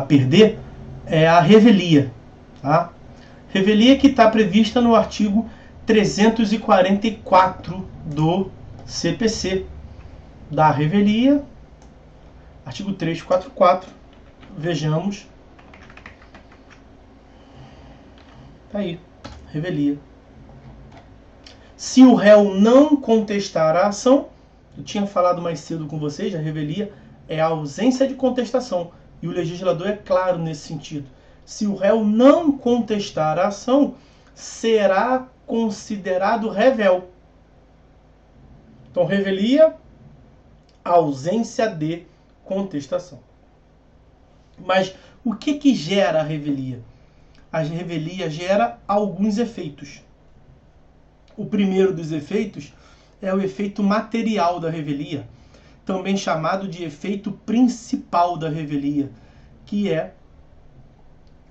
perder é a revelia. Tá? Revelia que está prevista no artigo 344 do CPC. Da revelia, artigo 344, vejamos. Tá aí, revelia. Se o réu não contestar a ação, eu tinha falado mais cedo com vocês, a revelia é a ausência de contestação. E o legislador é claro nesse sentido. Se o réu não contestar a ação, será considerado revel. Então, revelia, ausência de contestação. Mas o que gera a revelia? A revelia gera alguns efeitos. O primeiro dos efeitos é o efeito material da revelia, também chamado de efeito principal da revelia, que é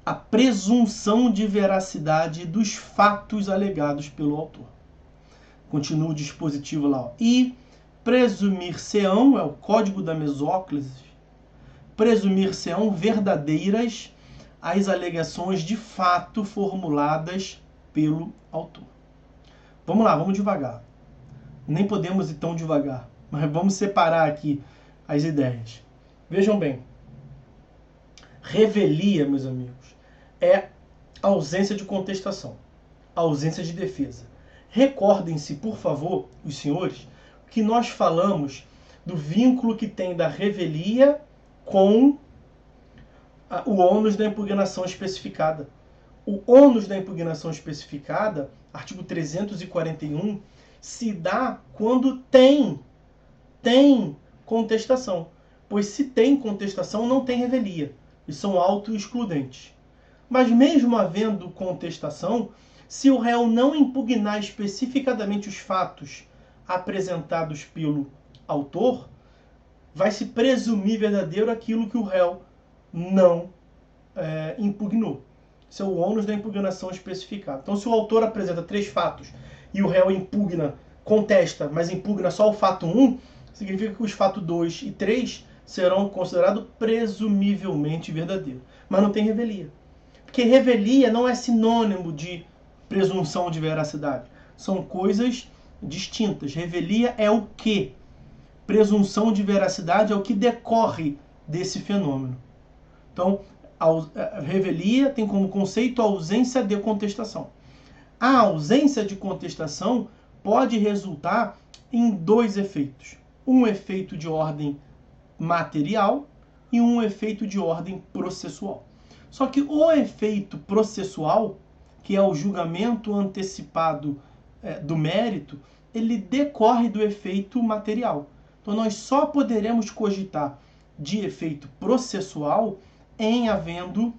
a presunção de veracidade dos fatos alegados pelo autor. Continua o dispositivo lá. E presumir-se-ão, é o código da mesóclise, presumir-se-ão verdadeiras as alegações de fato formuladas pelo autor. Vamos lá, vamos devagar. Nem podemos ir tão devagar, mas vamos separar aqui as ideias. Vejam bem. Revelia, meus amigos, é ausência de contestação, ausência de defesa. Recordem-se, por favor, os senhores, que nós falamos do vínculo que tem da revelia com o ônus da impugnação especificada. O ônus da impugnação especificada, artigo 341, se dá quando tem contestação. Pois se tem contestação, não tem revelia. E são autoexcludentes. Mas mesmo havendo contestação, se o réu não impugnar especificadamente os fatos apresentados pelo autor, vai se presumir verdadeiro aquilo que o réu não impugnou. Isso é o ônus da impugnação especificada. Então, se o autor apresenta 3 fatos e o réu contesta, mas impugna só o fato 1, significa que os fatos 2 e 3 serão considerados presumivelmente verdadeiros. Mas não tem revelia. Porque revelia não é sinônimo de presunção de veracidade. São coisas distintas. Revelia é o que? Presunção de veracidade é o que decorre desse fenômeno. Então, a revelia tem como conceito a ausência de contestação. A ausência de contestação pode resultar em 2 efeitos. Um efeito de ordem material e um efeito de ordem processual. Só que o efeito processual, que é o julgamento antecipado do mérito, ele decorre do efeito material. Então nós só poderemos cogitar de efeito processual em havendo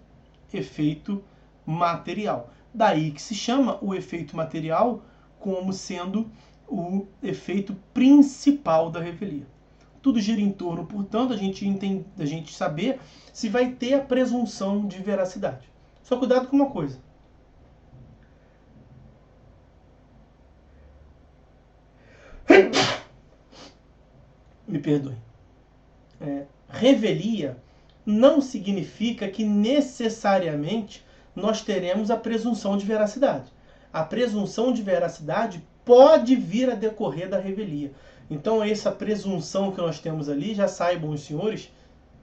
efeito material. Daí que se chama o efeito material como sendo o efeito principal da revelia. Tudo gira em torno, portanto, a gente saber se vai ter a presunção de veracidade. Só cuidado com uma coisa. Me perdoe. Revelia não significa que necessariamente nós teremos a presunção de veracidade. A presunção de veracidade pode vir a decorrer da revelia. Então, essa presunção que nós temos ali, já saibam os senhores,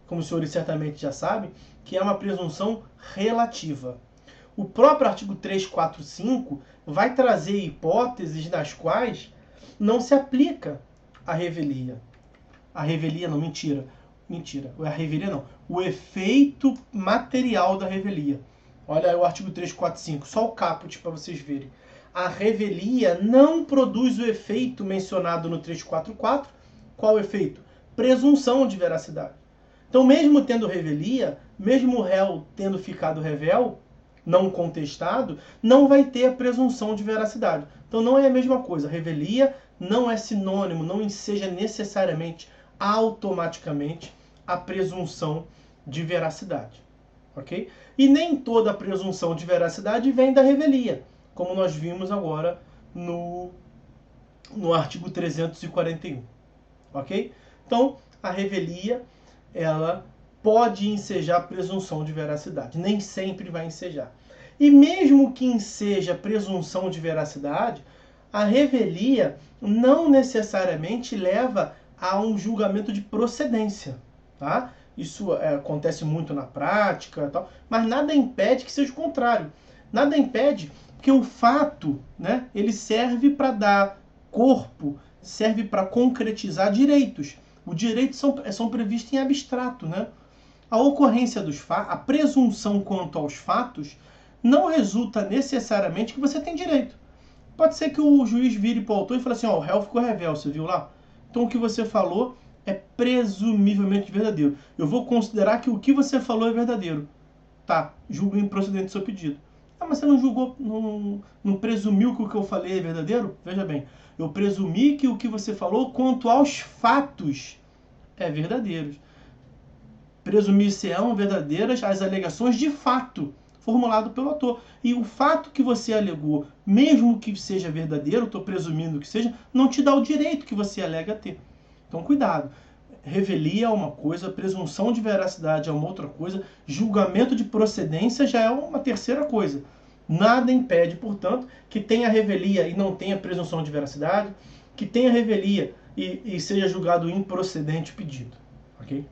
como os senhores certamente já sabem, que é uma presunção relativa. O próprio artigo 345 vai trazer hipóteses nas quais não se aplica a revelia. A revelia não, mentira. A revelia não. O efeito material da revelia. Olha aí o artigo 345, só o caput para vocês verem. A revelia não produz o efeito mencionado no 344. Qual o efeito? Presunção de veracidade. Então, mesmo tendo revelia, mesmo o réu tendo ficado revel, não contestado, não vai ter a presunção de veracidade. Então, não é a mesma coisa. Revelia não é sinônimo, não seja necessariamente, automaticamente, a presunção de veracidade. Ok? E nem toda a presunção de veracidade vem da revelia, como nós vimos agora no artigo 341. Ok? Então, a revelia, ela pode ensejar presunção de veracidade. Nem sempre vai ensejar. E mesmo que enseja presunção de veracidade, a revelia não necessariamente leva a um julgamento de procedência, tá? Isso acontece muito na prática, tal, mas nada impede que seja o contrário. Nada impede, porque o fato, né, ele serve para dar corpo, serve para concretizar direitos. Os direitos são previstos em abstrato, né? A ocorrência dos fatos, a presunção quanto aos fatos, não resulta necessariamente que você tem direito. Pode ser que o juiz vire para o autor e fale assim, ó, o réu ficou revel, você viu lá? Então o que você falou é presumivelmente verdadeiro. Eu vou considerar que o que você falou é verdadeiro. Tá, julgo improcedente o seu pedido. Ah, mas você não julgou, não presumiu que o que eu falei é verdadeiro? Veja bem, eu presumi que o que você falou quanto aos fatos é verdadeiro. Presumir-se-ão verdadeiras as alegações de fato formulado pelo autor. E o fato que você alegou, mesmo que seja verdadeiro, estou presumindo que seja, não te dá o direito que você alega ter. Então, cuidado. Revelia é uma coisa, presunção de veracidade é uma outra coisa, julgamento de procedência já é uma terceira coisa. Nada impede, portanto, que tenha revelia e não tenha presunção de veracidade, que tenha revelia e seja julgado improcedente o pedido. Ok?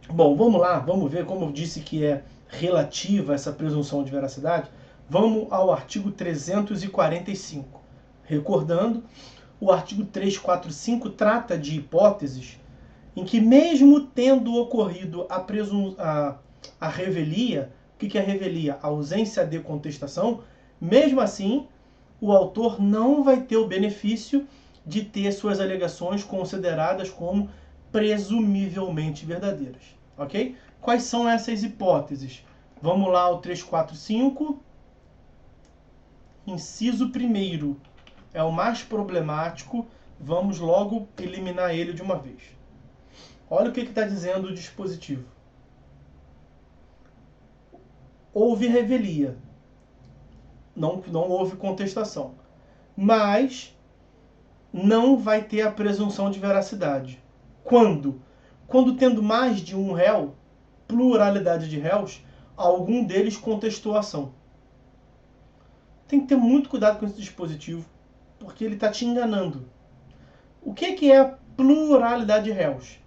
Bom, vamos lá, vamos ver como eu disse que é relativa essa presunção de veracidade. Vamos ao artigo 345. Recordando, o artigo 345 trata de hipóteses em que, mesmo tendo ocorrido a revelia, o que é revelia? A ausência de contestação, mesmo assim, o autor não vai ter o benefício de ter suas alegações consideradas como presumivelmente verdadeiras. Ok? Quais são essas hipóteses? Vamos lá ao 345. Inciso 1º. É o mais problemático. Vamos logo eliminar ele de uma vez. Olha o que está dizendo o dispositivo. Houve revelia. Não houve contestação. Mas não vai ter a presunção de veracidade. Quando? Quando tendo mais de um réu, pluralidade de réus, algum deles contestou a ação. Tem que ter muito cuidado com esse dispositivo, porque ele está te enganando. O que é pluralidade de réus?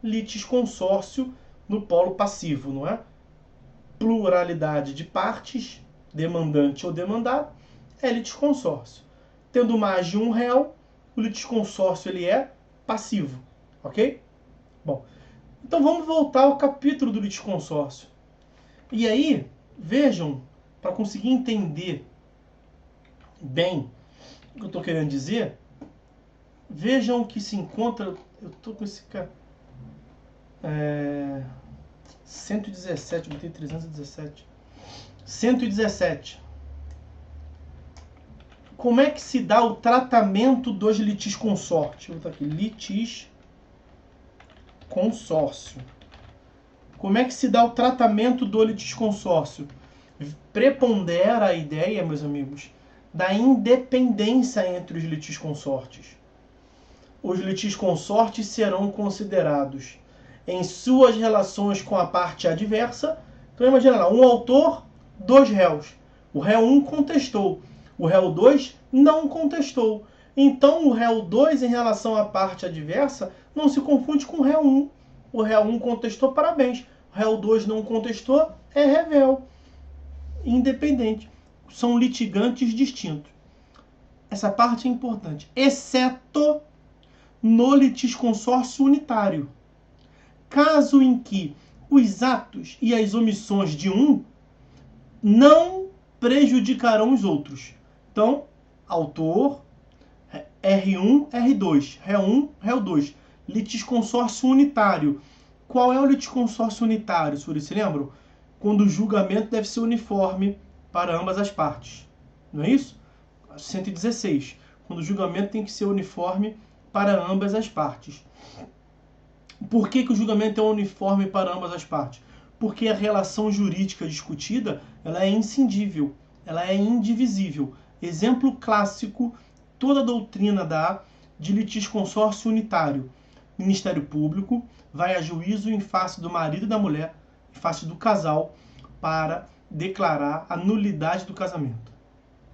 Litisconsórcio no polo passivo, não é? Pluralidade de partes, demandante ou demandado, é litisconsórcio. Tendo mais de um réu, o litisconsórcio ele é passivo, ok? Bom, então vamos voltar ao capítulo do litisconsórcio. E aí, vejam, para conseguir entender bem o que eu estou querendo dizer, vejam que se encontra... Eu estou com esse... 117, botei 317. 117. Como é que se dá o tratamento dos litisconsórcios? Vou botar aqui, litisconsórcio. Como é que se dá o tratamento do litisconsórcio? Prepondera a ideia, meus amigos, da independência entre os litisconsortes. Os litisconsortes serão considerados em suas relações com a parte adversa. Então imagina lá, um autor, dois réus. O réu 1 contestou, o réu 2 não contestou. Então o réu 2 em relação à parte adversa não se confunde com o réu 1. O réu 1 contestou, parabéns. O réu 2 não contestou, é revel. Independente. São litigantes distintos. Essa parte é importante. Exceto no litisconsórcio unitário. Caso em que os atos e as omissões de um não prejudicarão os outros. Então, autor, R1, R2, Ré1, Ré2. Litisconsórcio unitário. Qual é o litisconsórcio unitário, senhores se lembram? Quando o julgamento deve ser uniforme para ambas as partes. Não é isso? 116. Quando o julgamento tem que ser uniforme para ambas as partes. Por que o julgamento é uniforme para ambas as partes? Porque a relação jurídica discutida ela é inscindível, ela é indivisível. Exemplo clássico, toda a doutrina dá de litisconsórcio unitário. Ministério Público vai a juízo em face do marido e da mulher, em face do casal, para declarar a nulidade do casamento.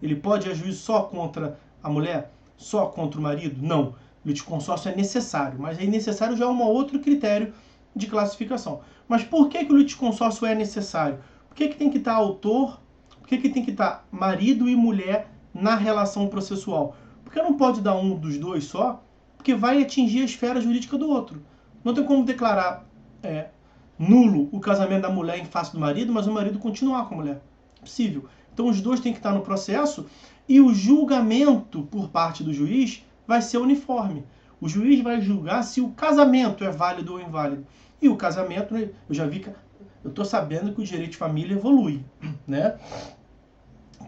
Ele pode ir a juízo só contra a mulher? Só contra o marido? Não. O litisconsórcio é necessário, mas aí necessário já é um outro critério de classificação. Mas por que o litisconsórcio é necessário? Por que tem que estar autor, por que tem que estar marido e mulher na relação processual? Porque não pode dar um dos dois só, porque vai atingir a esfera jurídica do outro. Não tem como declarar nulo o casamento da mulher em face do marido, mas o marido continuar com a mulher. É possível. Então os dois têm que estar no processo e o julgamento por parte do juiz vai ser uniforme. O juiz vai julgar se o casamento é válido ou inválido. E o casamento, eu já vi que eu estou sabendo que o direito de família evolui, né?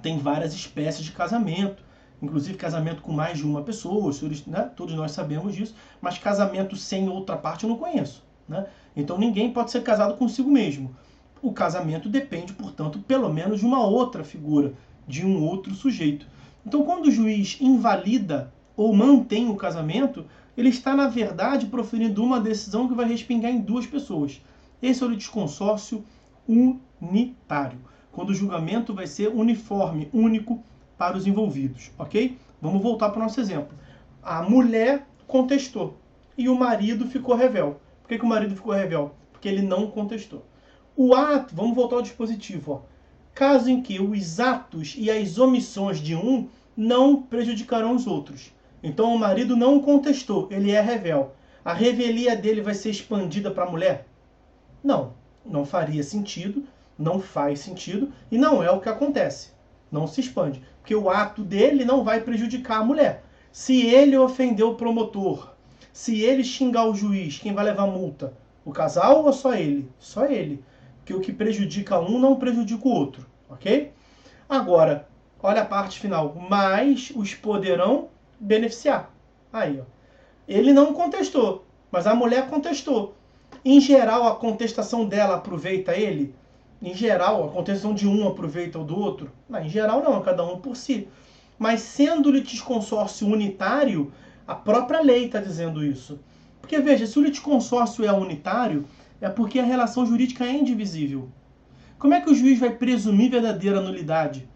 Tem várias espécies de casamento, inclusive casamento com mais de uma pessoa, os senhores, né? Todos nós sabemos disso, mas casamento sem outra parte eu não conheço, né? Então ninguém pode ser casado consigo mesmo. O casamento depende, portanto, pelo menos de uma outra figura, de um outro sujeito. Então quando o juiz invalida ou mantém o casamento, ele está, na verdade, proferindo uma decisão que vai respingar em duas pessoas. Esse é o litisconsórcio unitário, quando o julgamento vai ser uniforme, único para os envolvidos, ok? Vamos voltar para o nosso exemplo. A mulher contestou e o marido ficou revel. Por que o marido ficou revel? Porque ele não contestou. O ato, vamos voltar ao dispositivo, ó. Caso em que os atos e as omissões de um não prejudicarão os outros. Então o marido não contestou, ele é revel. A revelia dele vai ser expandida para a mulher? Não, não faria sentido, não faz sentido e não é o que acontece. Não se expande, porque o ato dele não vai prejudicar a mulher. Se ele ofender o promotor, se ele xingar o juiz, quem vai levar multa? O casal ou só ele? Só ele. Porque o que prejudica um não prejudica o outro, ok? Agora, olha a parte final. Mas os poderão beneficiar. Aí, ó. Ele não contestou, mas a mulher contestou. Em geral, a contestação dela aproveita ele? Em geral, a contestação de um aproveita o do outro? Não, em geral não, cada um por si. Mas sendo litisconsórcio unitário, a própria lei está dizendo isso. Porque, veja, se o litisconsórcio é unitário, é porque a relação jurídica é indivisível. Como é que o juiz vai presumir verdadeira nulidade?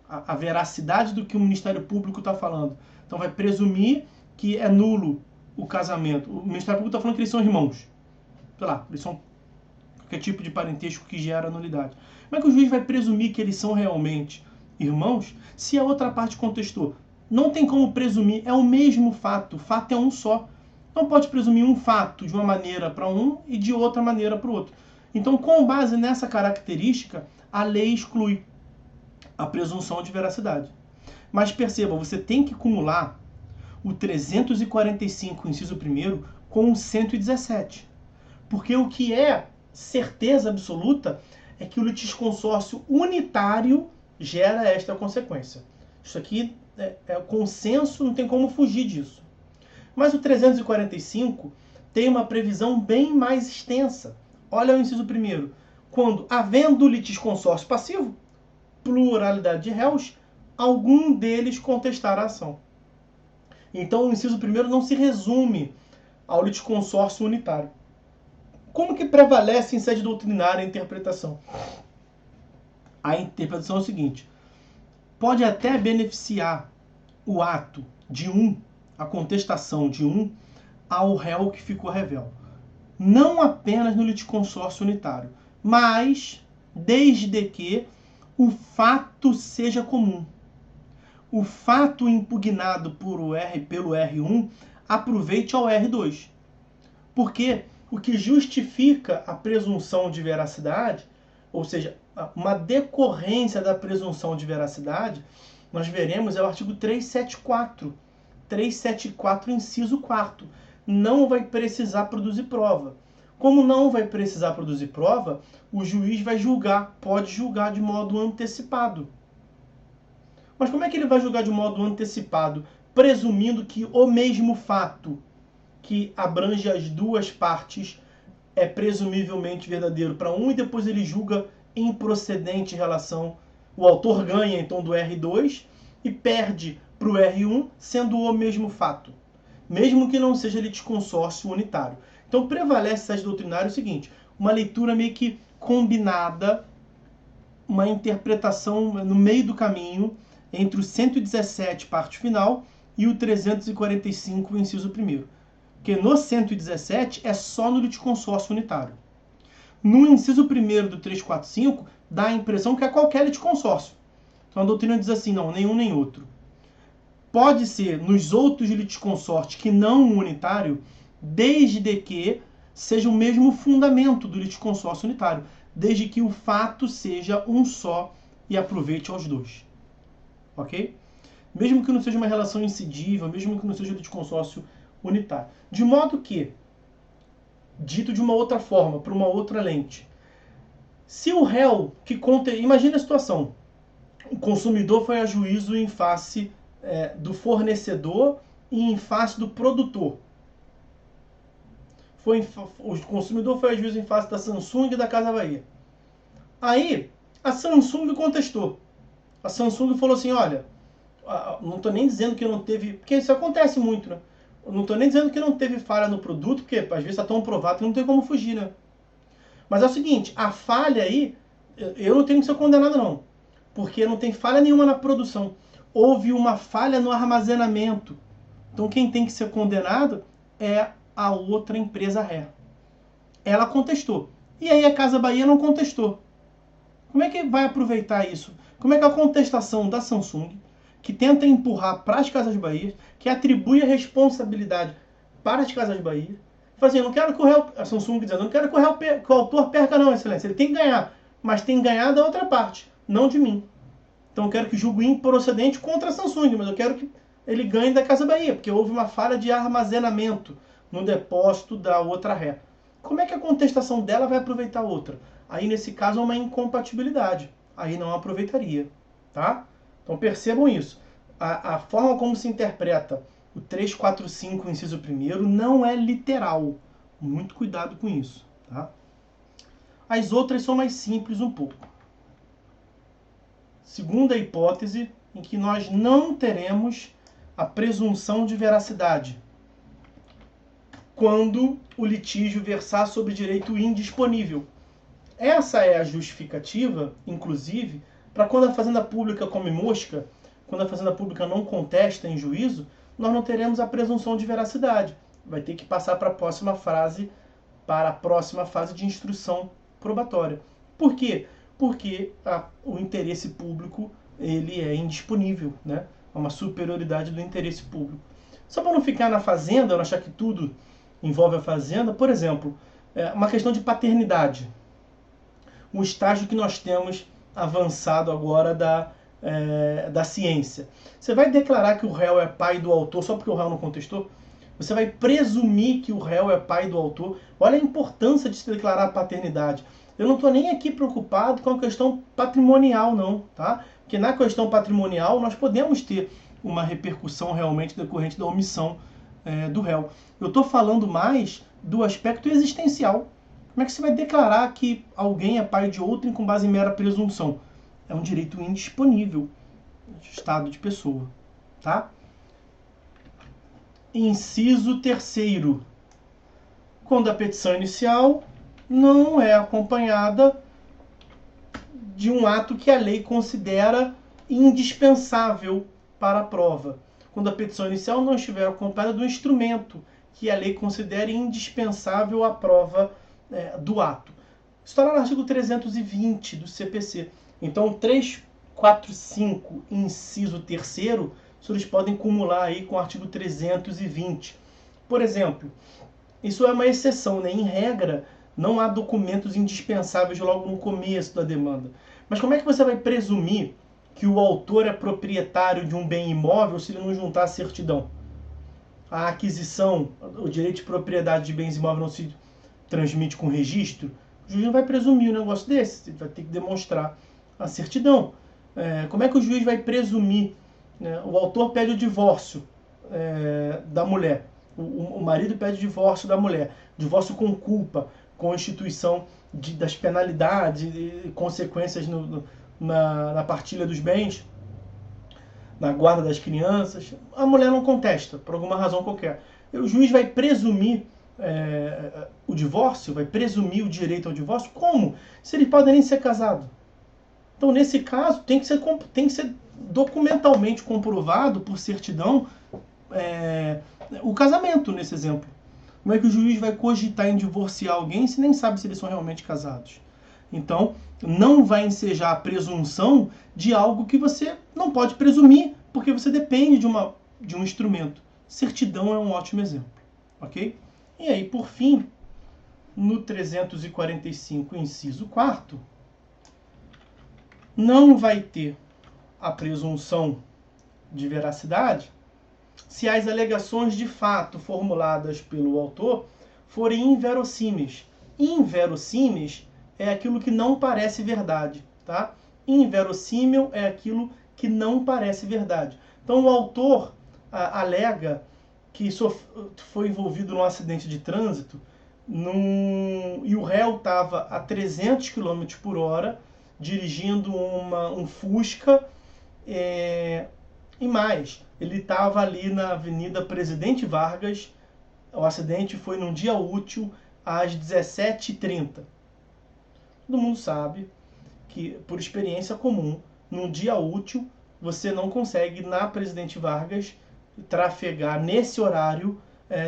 A veracidade do que o Ministério Público está falando. Então vai presumir que é nulo o casamento. O Ministério Público está falando que eles são irmãos. Sei lá, eles são qualquer tipo de parentesco que gera nulidade. Como é que o juiz vai presumir que eles são realmente irmãos se a outra parte contestou? Não tem como presumir, é o mesmo fato. O fato é um só. Não pode presumir um fato de uma maneira para um e de outra maneira para o outro. Então, com base nessa característica, a lei exclui a presunção de veracidade. Mas perceba, você tem que acumular o 345, inciso 1º, com o 117. Porque o que é certeza absoluta é que o litisconsórcio unitário gera esta consequência. Isso aqui é consenso, não tem como fugir disso. Mas o 345 tem uma previsão bem mais extensa. Olha o inciso 1º. Quando, havendo litisconsórcio passivo, pluralidade de réus, algum deles contestar a ação. Então o inciso 1º não se resume ao litisconsórcio unitário. Como que prevalece em sede doutrinária a interpretação? A interpretação é o seguinte: pode até beneficiar o ato de um, a contestação de um, ao réu que ficou revel. Não apenas no litisconsórcio unitário, mas desde que o fato seja comum. O fato impugnado pelo R1 aproveite ao R2. Porque o que justifica a presunção de veracidade, ou seja, uma decorrência da presunção de veracidade, nós veremos é o artigo 374. 374, inciso 4º. Não vai precisar produzir prova. Como não vai precisar produzir prova, o juiz vai julgar, pode julgar de modo antecipado. Mas como é que ele vai julgar de modo antecipado, presumindo que o mesmo fato que abrange as duas partes é presumivelmente verdadeiro para um e depois ele julga improcedente em relação... O autor ganha então do R2 e perde para o R1, sendo o mesmo fato. mesmo que não seja litisconsórcio unitário. Então prevalece esse doutrinário o seguinte, uma leitura meio que combinada, uma interpretação no meio do caminho entre o 117, parte final, e o 345, inciso 1º. Porque no 117 é só no litisconsórcio unitário. No inciso 1º do 345, dá a impressão que é qualquer litisconsórcio. Então a doutrina diz assim, não, nenhum nem outro. Pode ser nos outros litisconsórcios que não o unitário, desde que seja o mesmo fundamento do litisconsórcio unitário, desde que o fato seja um só e aproveite aos dois. Ok? Mesmo que não seja uma relação incidível, mesmo que não seja litisconsórcio unitário. De modo que, dito de uma outra forma, para uma outra lente, se o réu que imagine a situação, o consumidor foi a juízo em face do fornecedor e em face do produtor. O consumidor foi a juízo em face da Samsung e da Casa Bahia. Aí, a Samsung contestou. A Samsung falou assim, olha, não estou nem dizendo que não teve... Porque isso acontece muito, né? Eu não estou nem dizendo que não teve falha no produto, porque às vezes está tão provado que não tem como fugir, né? Mas é o seguinte, a falha aí, eu não tenho que ser condenado não. Porque não tem falha nenhuma na produção. Houve uma falha no armazenamento. Então quem tem que ser condenado é a outra empresa ré. Ela contestou. E aí a Casa Bahia não contestou. Como é que vai aproveitar isso? Como é que a contestação da Samsung, que tenta empurrar para as Casas Bahia, que atribui a responsabilidade para as Casas Bahia, fala assim, eu não quero que o réu, a Samsung dizendo, eu não quero que o autor perca não, excelência. Ele tem que ganhar, mas tem que ganhar da outra parte, não de mim. Então eu quero que julgue improcedente contra a Samsung, mas eu quero que ele ganhe da Casa Bahia, porque houve uma falha de armazenamento no depósito da outra ré. Como é que a contestação dela vai aproveitar a outra? Aí nesse caso é uma incompatibilidade. Aí não aproveitaria, tá? Então percebam isso. A forma como se interpreta o 345, inciso 1º, não é literal. Muito cuidado com isso, tá? As outras são mais simples um pouco. Segunda hipótese, em que nós não teremos a presunção de veracidade quando o litígio versar sobre direito indisponível. Essa é a justificativa, inclusive, para quando a Fazenda Pública come mosca, quando a Fazenda Pública não contesta em juízo, nós não teremos a presunção de veracidade. Vai ter que passar para a próxima fase de instrução probatória. Por quê? Porque o interesse público ele é indisponível, né? É uma superioridade do interesse público. Só para não ficar na Fazenda, não achar que tudo envolve a Fazenda, por exemplo, uma questão de paternidade. O estágio que nós temos avançado agora da ciência. Você vai declarar que o réu é pai do autor só porque o réu não contestou? Você vai presumir que o réu é pai do autor? Olha a importância de se declarar a paternidade. Eu não estou nem aqui preocupado com a questão patrimonial, não, tá? Porque na questão patrimonial nós podemos ter uma repercussão realmente decorrente da omissão do réu. Eu estou falando mais do aspecto existencial. Como é que você vai declarar que alguém é pai de outrem com base em mera presunção? É um direito indisponível de estado de pessoa, tá? Inciso 3º. Quando a petição inicial não é acompanhada de um ato que a lei considera indispensável para a prova. Quando a petição inicial não estiver acompanhada do instrumento que a lei considere indispensável à prova do ato. Isso está lá no artigo 320 do CPC. Então, 345, inciso 3º, os senhores podem cumular aí com o artigo 320. Por exemplo, isso é uma exceção, né? Em regra, não há documentos indispensáveis logo no começo da demanda. Mas como é que você vai presumir que o autor é proprietário de um bem imóvel se ele não juntar a certidão? A aquisição, o direito de propriedade de bens imóveis não se transmite com registro? O juiz não vai presumir um negócio desse, ele vai ter que demonstrar a certidão. Como é que o juiz vai presumir? O autor pede o divórcio da mulher, o marido pede o divórcio da mulher, divórcio com culpa, com instituição das penalidades e consequências na partilha dos bens, na guarda das crianças. A mulher não contesta, por alguma razão qualquer. O juiz vai presumir o divórcio, vai presumir o direito ao divórcio? Como? Se eles podem nem ser casados. Então, nesse caso, tem que ser documentalmente comprovado por certidão o casamento, nesse exemplo. Como é que o juiz vai cogitar em divorciar alguém se nem sabe se eles são realmente casados? Então, não vai ensejar a presunção de algo que você não pode presumir, porque você depende de um instrumento. Certidão é um ótimo exemplo, ok? E aí, por fim, no 345, inciso 4º, não vai ter a presunção de veracidade se as alegações de fato formuladas pelo autor forem inverossímeis. Inverossímeis é aquilo que não parece verdade, tá? Inverossímil é aquilo que não parece verdade. Então o autor alega que foi envolvido num acidente de trânsito e o réu estava a 300 km por hora dirigindo um Fusca e mais, ele estava ali na Avenida Presidente Vargas. O acidente foi num dia útil às 17h30. Todo mundo sabe que, por experiência comum, num dia útil, você não consegue, na Presidente Vargas, trafegar nesse horário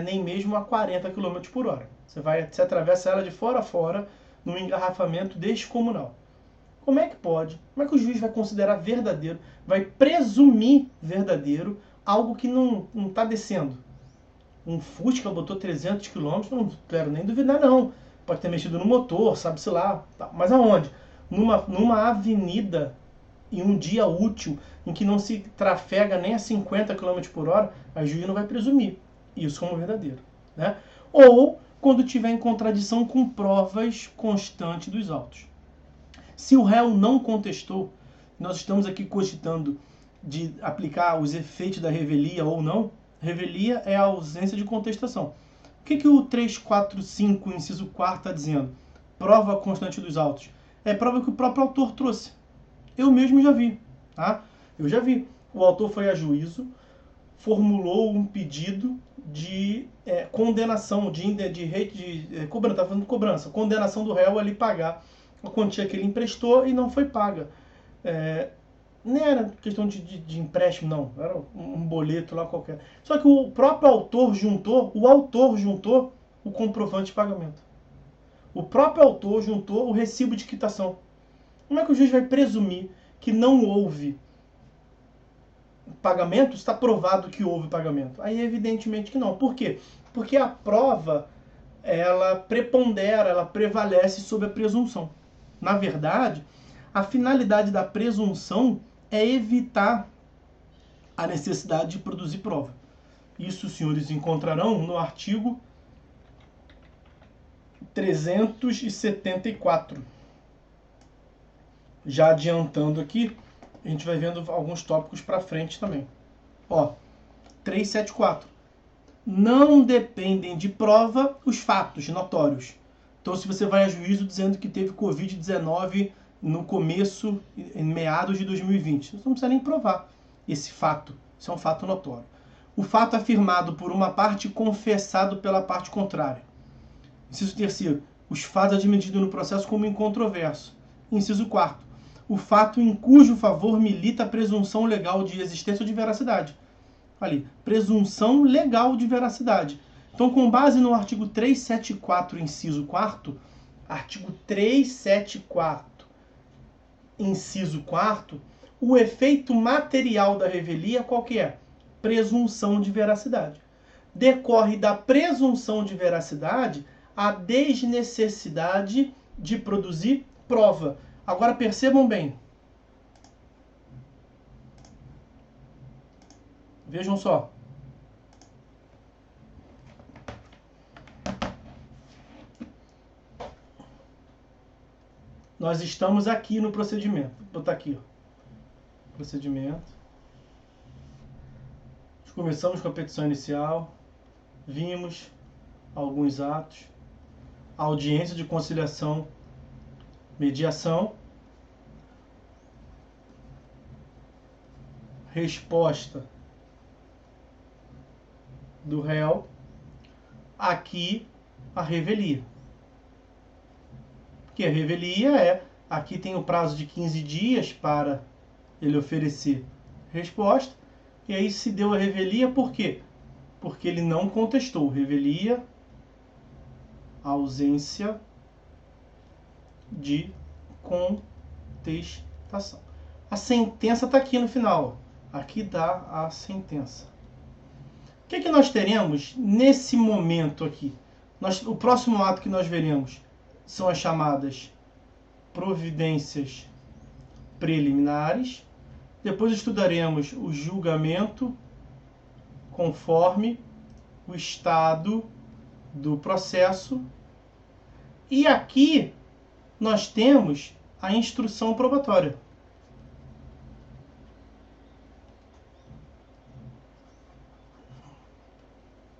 nem mesmo a 40 km por hora. Você atravessa ela de fora a fora num engarrafamento descomunal. Como é que pode? Como é que o juiz vai considerar verdadeiro, vai presumir verdadeiro algo que não está descendo? Um Fusca botou 300 km, não quero nem duvidar não. Pode ter mexido no motor, sabe-se lá. Tá. Mas aonde? Numa avenida, em um dia útil, em que não se trafega nem a 50 km por hora, a juiz não vai presumir isso como verdadeiro, né? Ou quando tiver em contradição com provas constantes dos autos. Se o réu não contestou, nós estamos aqui cogitando de aplicar os efeitos da revelia ou não. Revelia é a ausência de contestação. O que o 345, inciso 4º, está dizendo? Prova constante dos autos. É prova que o próprio autor trouxe. Eu mesmo já vi. Tá? Eu já vi. O autor foi a juízo, formulou um pedido de condenação, cobrança, tá falando de cobrança, condenação do réu a lhe pagar a quantia que ele emprestou e não foi paga. Nem era questão de empréstimo, não. Era um boleto lá qualquer. Só que o próprio autor juntou o comprovante de pagamento. O próprio autor juntou o recibo de quitação. Como é que o juiz vai presumir que não houve pagamento? Está provado que houve pagamento. Aí evidentemente que não. Por quê? Porque a prova, ela prepondera, ela prevalece sobre a presunção. Na verdade, a finalidade da presunção é evitar a necessidade de produzir prova. Isso os senhores encontrarão no artigo 374. Já adiantando aqui, a gente vai vendo alguns tópicos para frente também. 374. Não dependem de prova os fatos notórios. Então, se você vai a juízo dizendo que teve Covid-19 no começo, em meados de 2020, você não precisa nem provar esse fato. Isso é um fato notório. O fato afirmado por uma parte e confessado pela parte contrária. Inciso 3º. Os fatos admitidos no processo como incontroverso. Inciso 4º. O fato em cujo favor milita a presunção legal de existência ou de veracidade. Ali, presunção legal de veracidade. Então, com base no artigo 374, inciso 4º, artigo 374, inciso 4º, o efeito material da revelia qual que é? Presunção de veracidade. Decorre da presunção de veracidade a desnecessidade de produzir prova. Agora percebam bem. Vejam só. Nós estamos aqui no procedimento. Vou botar aqui, procedimento. Começamos com a petição inicial. Vimos alguns atos. Audiência de conciliação, mediação. Resposta do réu. aqui a revelia. Porque a revelia aqui tem o prazo de 15 dias para ele oferecer resposta, e aí se deu a revelia por quê? Porque ele não contestou. Revelia, ausência de contestação. A sentença está aqui no final. Aqui dá a sentença. O que nós teremos nesse momento aqui? O próximo ato que nós veremos são as chamadas providências preliminares. Depois estudaremos o julgamento conforme o estado do processo. E aqui nós temos a instrução probatória.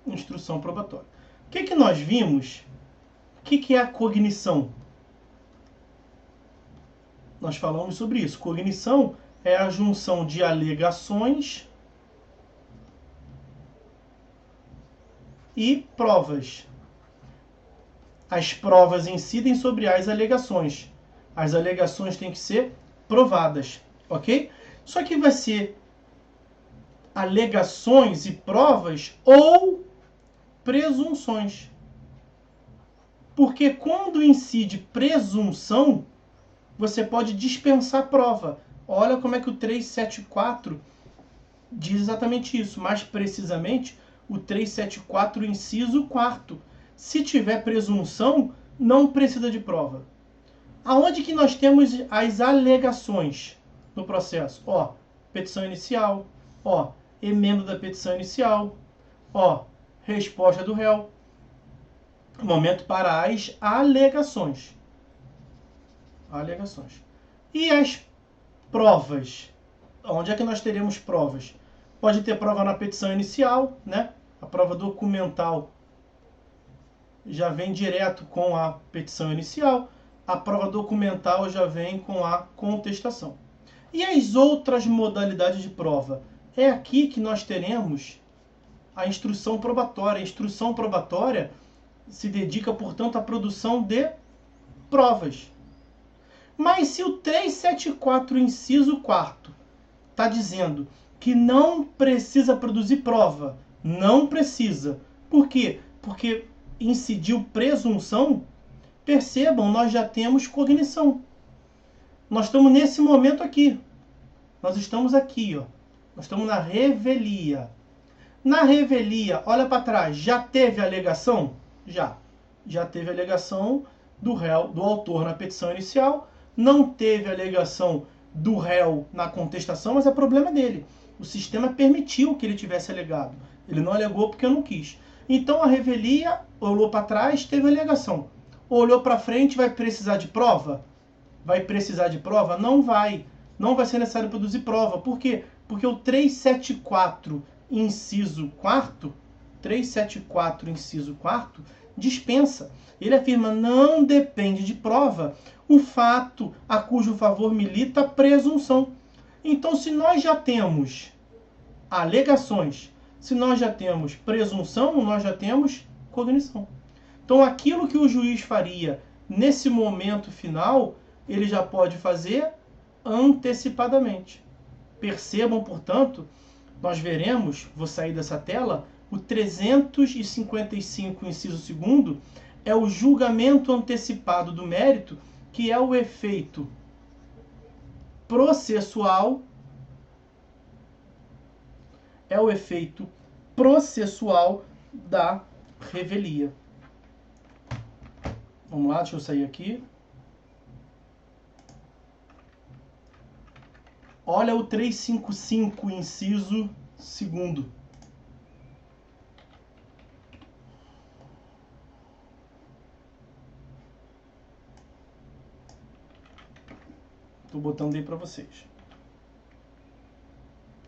Instrução probatória. O que nós vimos? O que é a cognição? Nós falamos sobre isso. Cognição é a junção de alegações e provas. As provas incidem sobre as alegações. As alegações têm que ser provadas, ok? Só que vai ser alegações e provas ou presunções. Porque quando incide presunção, você pode dispensar prova. Olha como é que o 374 diz exatamente isso. Mais precisamente, o 374, inciso 4º. Se tiver presunção, não precisa de prova. Aonde que nós temos as alegações no processo? Ó, petição inicial. Ó, emenda da petição inicial. Ó, resposta do réu. Momento para as alegações. Alegações. E as provas? Onde é que nós teremos provas? Pode ter prova na petição inicial, né? A prova documental já vem direto com a petição inicial. A prova documental já vem com a contestação. E as outras modalidades de prova? É aqui que nós teremos a instrução probatória. A instrução probatória se dedica, portanto, à produção de provas. Mas se o 374, inciso 4º, está dizendo que não precisa produzir prova, não precisa. Por quê? Porque incidiu presunção. Percebam, nós já temos cognição. Nós estamos nesse momento aqui. Nós estamos aqui, ó. Nós estamos na revelia. Na revelia, olha para trás, já teve alegação? Já teve alegação do réu, do autor na petição inicial. Não teve alegação do réu na contestação, mas é problema dele. O sistema permitiu que ele tivesse alegado. Ele não alegou porque não quis. Então a revelia olhou para trás, teve alegação. Olhou para frente, vai precisar de prova? Vai precisar de prova? Não vai. Não vai ser necessário produzir prova. Por quê? Porque o 374, inciso 4º, 374, inciso 4º, dispensa. Ele afirma, não depende de prova o fato a cujo favor milita a presunção. Então, se nós já temos alegações, se nós já temos presunção, nós já temos cognição. Então, aquilo que o juiz faria nesse momento final, ele já pode fazer antecipadamente. Percebam, portanto, nós veremos, vou sair dessa tela, o 355, inciso 2º, é o julgamento antecipado do mérito, que é o efeito processual, da revelia. Vamos lá, deixa eu sair aqui. Olha o 355, inciso 2º. Estou botando aí para vocês.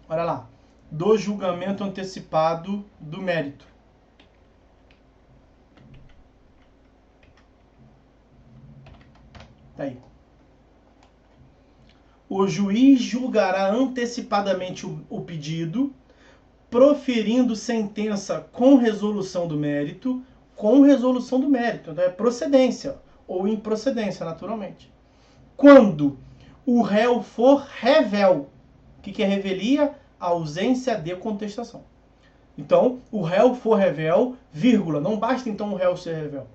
Olha lá. Do julgamento antecipado do mérito. Tá aí. O juiz julgará antecipadamente o pedido, proferindo sentença com resolução do mérito com resolução do mérito. Então é procedência ou improcedência, naturalmente. Quando o réu for revel. O que é revelia? A ausência de contestação. Então, o réu for revel, vírgula, não basta então o réu ser revel.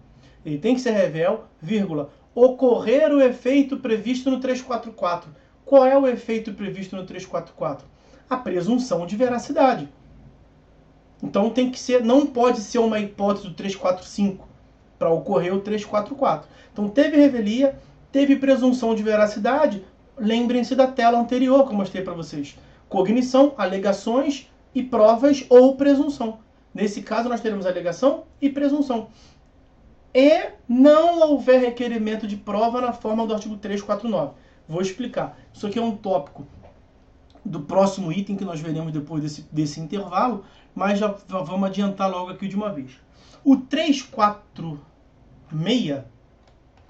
Ele tem que ser revel, vírgula, ocorrer o efeito previsto no 344. Qual é o efeito previsto no 344? A presunção de veracidade. Então tem que ser, não pode ser uma hipótese do 345 para ocorrer o 344. Então teve revelia, teve presunção de veracidade, lembrem-se da tela anterior que eu mostrei para vocês. Cognição, alegações e provas ou presunção. Nesse caso nós teremos alegação e presunção. E não houver requerimento de prova na forma do artigo 349. Vou explicar. Isso aqui é um tópico do próximo item que nós veremos depois desse intervalo, mas já vamos adiantar logo aqui de uma vez. O 346,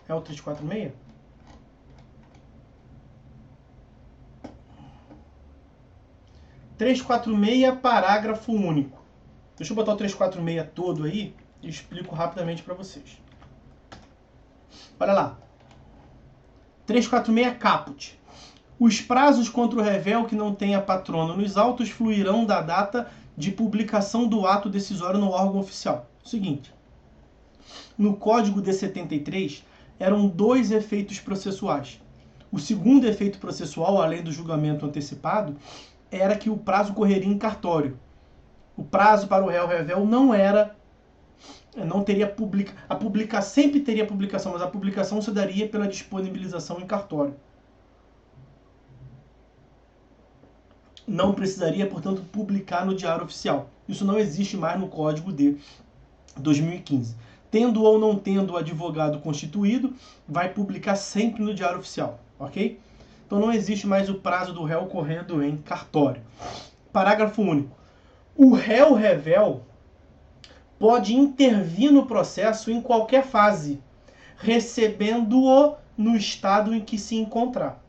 é o 346? Parágrafo único. Deixa eu botar o 346 todo aí e explico rapidamente para vocês. Olha lá. 346 caput. Os prazos contra o revel que não tenha patrono nos autos fluirão da data de publicação do ato decisório no órgão oficial. Seguinte, no Código de 73 eram 2 efeitos processuais. O segundo efeito processual, além do julgamento antecipado, era que o prazo correria em cartório. O prazo para o réu revel não teria sempre teria publicação, mas a publicação se daria pela disponibilização em cartório. Não precisaria, portanto, publicar no Diário Oficial. Isso não existe mais no Código de 2015. Tendo ou não tendo o advogado constituído, vai publicar sempre no Diário Oficial, ok? Então não existe mais o prazo do réu correndo em cartório. Parágrafo único. O réu revel pode intervir no processo em qualquer fase, recebendo-o no estado em que se encontrar.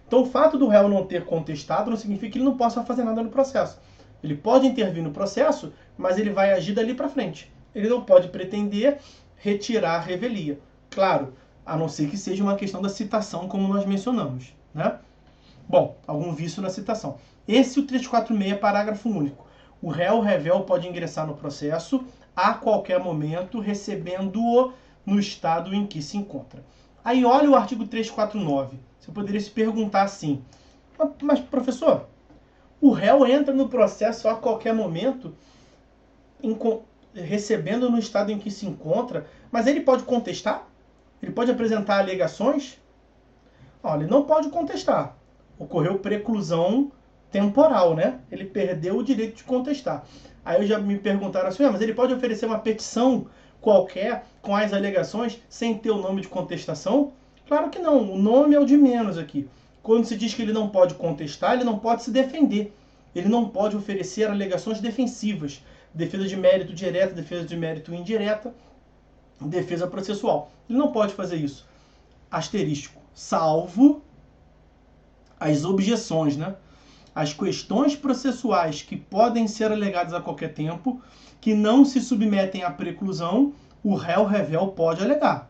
Então, o fato do réu não ter contestado não significa que ele não possa fazer nada no processo. Ele pode intervir no processo, mas ele vai agir dali para frente. Ele não pode pretender retirar a revelia. Claro, a não ser que seja uma questão da citação, como nós mencionamos, né? Bom, algum vício na citação. Esse é o 346, parágrafo único. O réu revel pode ingressar no processo a qualquer momento, recebendo-o no estado em que se encontra. Aí olha o artigo 349. Você poderia se perguntar assim, mas professor, o réu entra no processo a qualquer momento, recebendo no estado em que se encontra, mas ele pode contestar? Ele pode apresentar alegações? Olha, ele não pode contestar. Ocorreu preclusão temporal, né? Ele perdeu o direito de contestar. Aí já me perguntaram assim, mas ele pode oferecer uma petição qualquer com as alegações sem ter o nome de contestação? Claro que não, o nome é o de menos aqui. Quando se diz que ele não pode contestar, ele não pode se defender. Ele não pode oferecer alegações defensivas. Defesa de mérito direta, defesa de mérito indireta, defesa processual. Ele não pode fazer isso. Asterístico. Salvo as objeções, né? As questões processuais que podem ser alegadas a qualquer tempo, que não se submetem à preclusão, o réu revel pode alegar,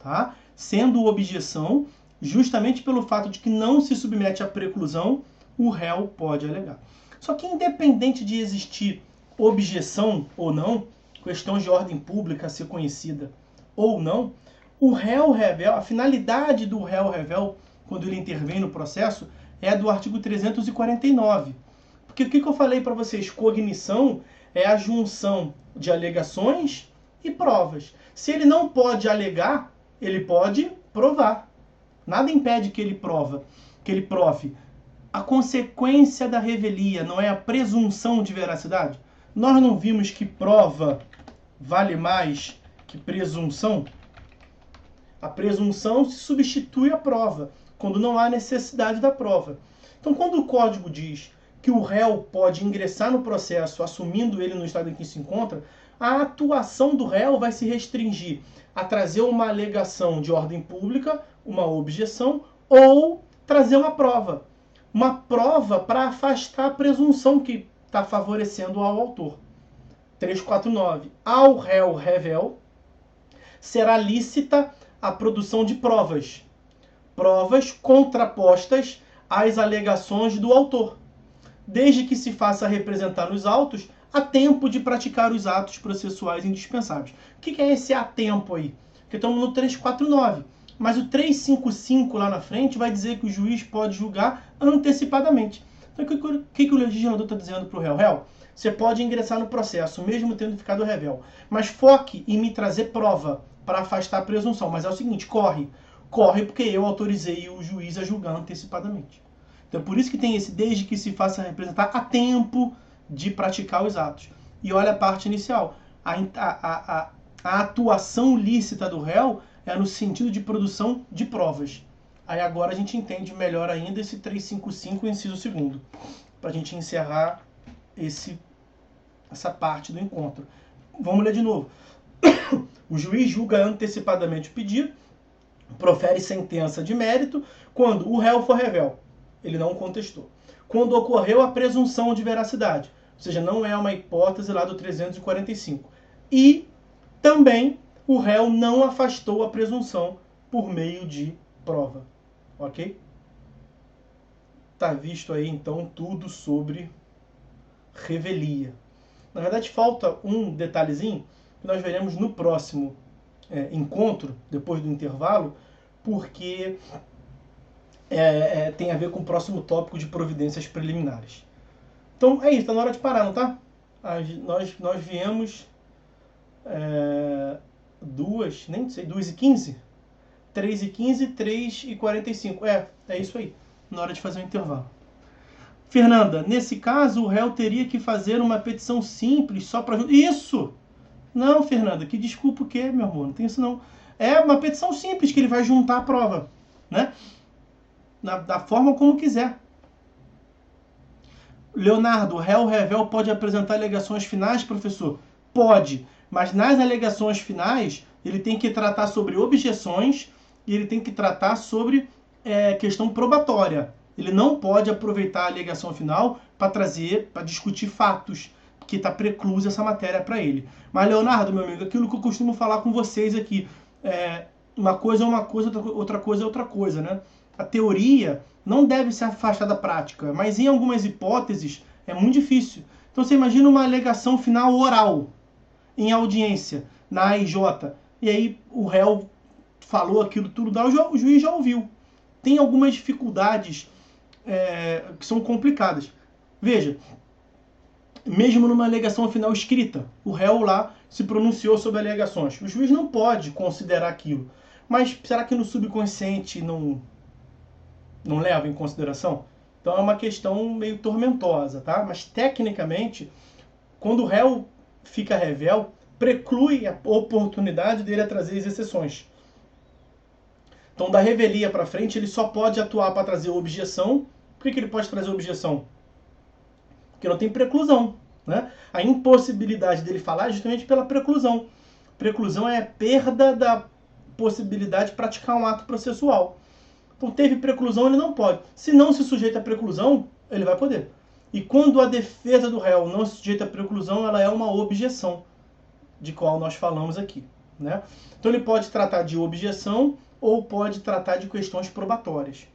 tá? Sendo objeção, justamente pelo fato de que não se submete à preclusão, o réu pode alegar. Só que independente de existir objeção ou não, questões de ordem pública a ser conhecida ou não, o réu revel, a finalidade do réu revel, quando ele intervém no processo, é do artigo 349. Porque o que eu falei para vocês? Cognição é a junção de alegações e provas. Se ele não pode alegar, ele pode provar. Nada impede que ele prove. A consequência da revelia não é a presunção de veracidade? Nós não vimos que prova vale mais que presunção? A presunção se substitui à prova, quando não há necessidade da prova. Então, quando o Código diz que o réu pode ingressar no processo, assumindo ele no estado em que se encontra, a atuação do réu vai se restringir a trazer uma alegação de ordem pública, uma objeção, ou trazer uma prova. Uma prova para afastar a presunção que está favorecendo ao autor. 349. Ao réu revel será lícita a produção de provas. Provas contrapostas às alegações do autor, desde que se faça representar nos autos a tempo de praticar os atos processuais indispensáveis. O que é esse a tempo aí? Porque estamos no 349. Mas o 355 lá na frente vai dizer que o juiz pode julgar antecipadamente. Então o que o legislador está dizendo para o réu? Réu, você pode ingressar no processo, mesmo tendo ficado revel. Mas foque em me trazer prova para afastar a presunção. Mas é o seguinte, corre porque eu autorizei o juiz a julgar antecipadamente. Então por isso que tem esse desde que se faça representar a tempo de praticar os atos. E olha a parte inicial. A atuação lícita do réu é no sentido de produção de provas. Aí agora a gente entende melhor ainda esse 355, inciso 2º, para a gente encerrar essa parte do encontro. Vamos ler de novo. O juiz julga antecipadamente o pedido, profere sentença de mérito quando o réu for revel. Ele não contestou. Quando ocorreu a presunção de veracidade, ou seja, não é uma hipótese lá do 345. E também o réu não afastou a presunção por meio de prova. Ok? Tá visto aí, então, tudo sobre revelia. Na verdade, falta um detalhezinho que nós veremos no próximo encontro, depois do intervalo, porque tem a ver com o próximo tópico de providências preliminares. Então, é isso. Está na hora de parar, não tá? Nós viemos... 2h15? 3h15, 3h45. É isso aí. Na hora de fazer o intervalo. Fernanda, nesse caso, o réu teria que fazer uma petição simples só para... Isso! Não, Fernanda, que desculpa o quê, meu amor? Não tem isso não. É uma petição simples que ele vai juntar a prova, né? Da forma como quiser. Leonardo, o réu revel pode apresentar alegações finais, professor? Pode, mas nas alegações finais ele tem que tratar sobre objeções e ele tem que tratar sobre questão probatória. Ele não pode aproveitar a alegação final para discutir fatos, que está preclusa essa matéria para ele. Mas, Leonardo, meu amigo, aquilo que eu costumo falar com vocês aqui, uma coisa é uma coisa, outra coisa é outra coisa, né? A teoria não deve se afastar da prática, mas em algumas hipóteses é muito difícil. Então você imagina uma alegação final oral, em audiência, na AIJ, e aí o réu falou aquilo tudo, o juiz já ouviu. Tem algumas dificuldades que são complicadas. Veja, mesmo numa alegação final escrita, o réu lá se pronunciou sobre alegações. O juiz não pode considerar aquilo. Mas será que no subconsciente não leva em consideração? Então é uma questão meio tormentosa, tá? Mas tecnicamente, quando o réu fica revel, preclui a oportunidade dele a trazer as exceções. Então, da revelia para frente, ele só pode atuar para trazer objeção. Por que ele pode trazer objeção? Porque não tem preclusão, né? A impossibilidade dele falar é justamente pela preclusão. Preclusão é a perda da possibilidade de praticar um ato processual. Então, teve preclusão, ele não pode. Se não se sujeita à preclusão, ele vai poder. E quando a defesa do réu não se sujeita à preclusão, ela é uma objeção, de qual nós falamos aqui, né? Então, ele pode tratar de objeção ou pode tratar de questões probatórias.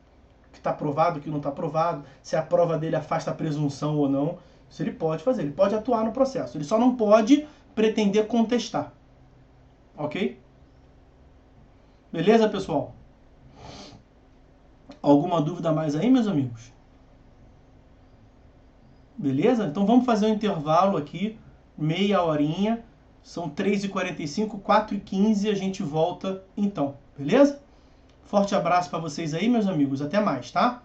Que está provado, que não está provado, se a prova dele afasta a presunção ou não. Isso ele pode fazer, ele pode atuar no processo. Ele só não pode pretender contestar. Ok? Beleza, pessoal? Alguma dúvida mais aí, meus amigos? Beleza? Então vamos fazer um intervalo aqui, meia horinha. São 3h45, 4h15 a gente volta então. Beleza? Forte abraço para vocês aí, meus amigos. Até mais, tá?